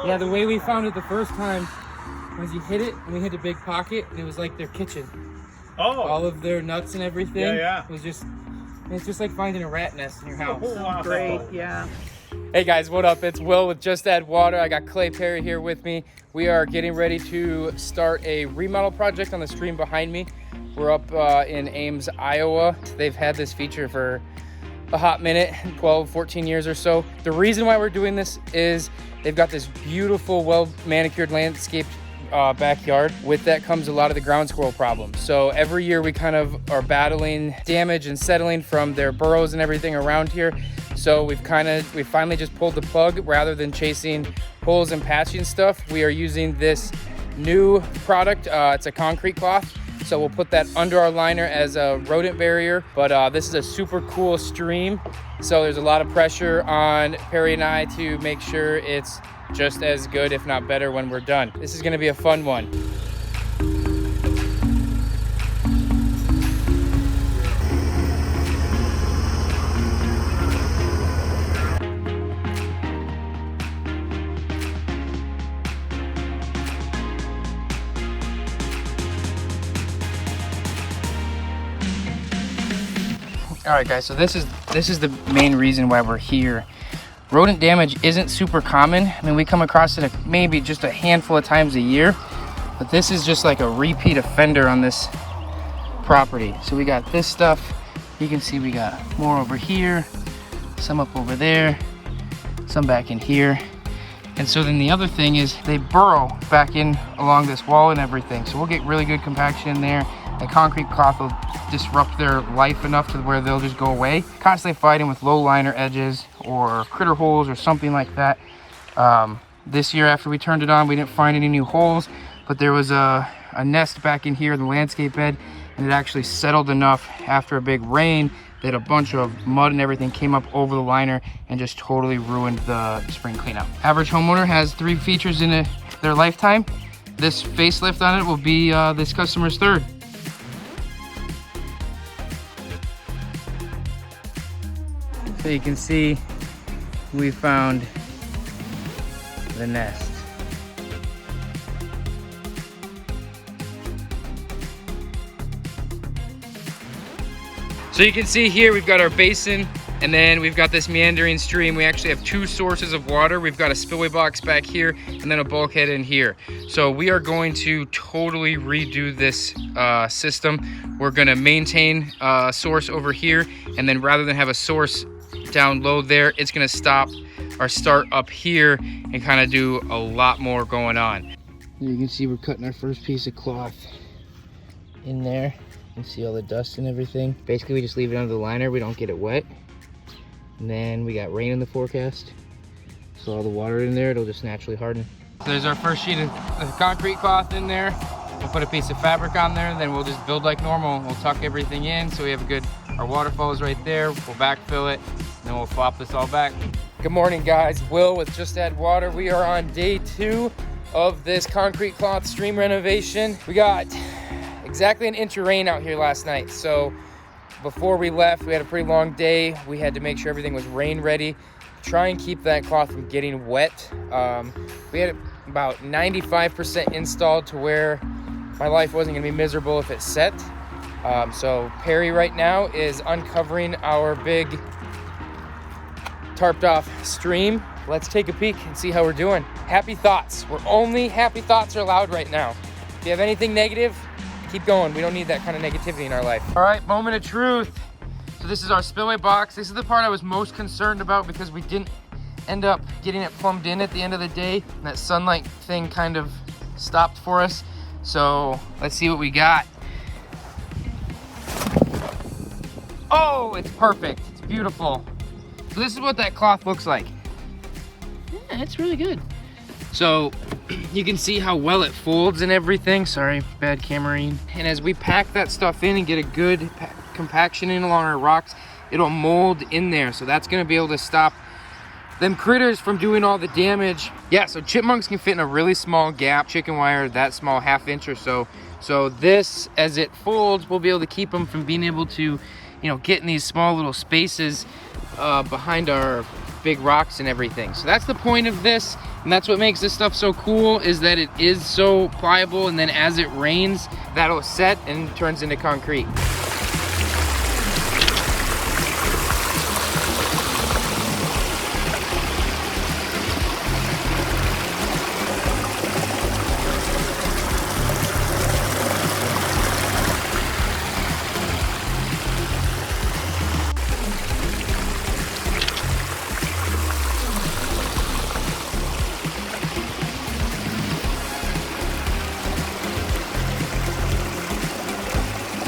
Yeah, the way we found it the first time was you hit it, and we hit a big pocket, and it was like their kitchen. Oh. All of their nuts and everything. Yeah. Was just, it's just like finding a rat nest in your house. Oh, wow. Great, yeah. Hey guys, what up? It's Will with Just Add Water. I got Clay Perry here with me. We are getting ready to start a remodel project on the stream behind me. We're up in Ames, Iowa. They've had this feature for a hot minute, 12, 14 years or so. The reason why we're doing this is they've got this beautiful, well manicured landscaped backyard. With that comes a lot of the ground squirrel problems. So every year we kind of are battling damage and settling from their burrows and everything around here. So we finally just pulled the plug. Rather than chasing holes and patching stuff, we are using this new product. It's a concrete cloth. So we'll put that under our liner as a rodent barrier. But this is a super cool stream. So there's a lot of pressure on Perry and I to make sure it's just as good, if not better, when we're done. This is gonna be a fun one. All right, guys, so this is the main reason why we're here. Rodent damage isn't super common. I mean, we come across it maybe just a handful of times a year, but this is just like a repeat offender on this property. So we got this stuff. You can see we got more over here, some up over there, some back in here. And so then the other thing is they burrow back in along this wall and everything. So we'll get really good compaction in there. The concrete cloth will disrupt their life enough to where they'll just go away. Constantly fighting with low liner edges or critter holes or something like that. This year after we turned it on, we didn't find any new holes, but there was a nest back in here in the landscape bed, and it actually settled enough after a big rain that a bunch of mud and everything came up over the liner and just totally ruined the spring cleanup. Average homeowner has 3 features in their lifetime. This facelift on it will be this customer's 3rd. So you can see we found the nest. So you can see here we've got our basin, and then we've got this meandering stream. We actually have 2 sources of water. We've got a spillway box back here and then a bulkhead in here. So we are going to totally redo this system. We're gonna maintain a source over here, and then rather than have a source down low there, it's gonna stop or start up here and kind of do a lot more going on. You can see we're cutting our first piece of cloth in there. You can see all the dust and everything. Basically, we just leave it under the liner. We don't get it wet. And then we got rain in the forecast. So all the water in there, it'll just naturally harden. So there's our first sheet of concrete cloth in there. We'll put a piece of fabric on there, and then we'll just build like normal. We'll tuck everything in so we have a good, our waterfall is right there. We'll backfill it, and then we'll flop this all back. Good morning, guys. Will with Just Add Water. We are on day 2 of this concrete cloth stream renovation. We got exactly an inch of rain out here last night. So before we left, we had a pretty long day. We had to make sure everything was rain ready. Try and keep that cloth from getting wet. We had about 95% installed to where my life wasn't gonna be miserable if it set. So Perry right now is uncovering our big tarped off stream. Let's take a peek and see how we're doing. Happy thoughts. We're only happy thoughts are allowed right now. If you have anything negative, keep going. We don't need that kind of negativity in our life. All right, moment of truth. So this is our spillway box. This is the part I was most concerned about because we didn't end up getting it plumbed in at the end of the day. And that sunlight thing kind of stopped for us. So let's see what we got. Oh, it's perfect. It's beautiful. So this is what that cloth looks like. Yeah, it's really good. So you can see how well it folds and everything. Sorry, bad cameraing. And as we pack that stuff in and get a good compaction in along our rocks, it'll mold in there. So that's gonna be able to stop them critters from doing all the damage. Yeah, so chipmunks can fit in a really small gap. Chicken wire, that small, 1/2 inch or so. So this, as it folds, we'll be able to keep them from being able to, you know, get in these small little spaces behind our big rocks and everything. So that's the point of this, and that's what makes this stuff so cool, is that it is so pliable, and then as it rains, that'll set and turns into concrete.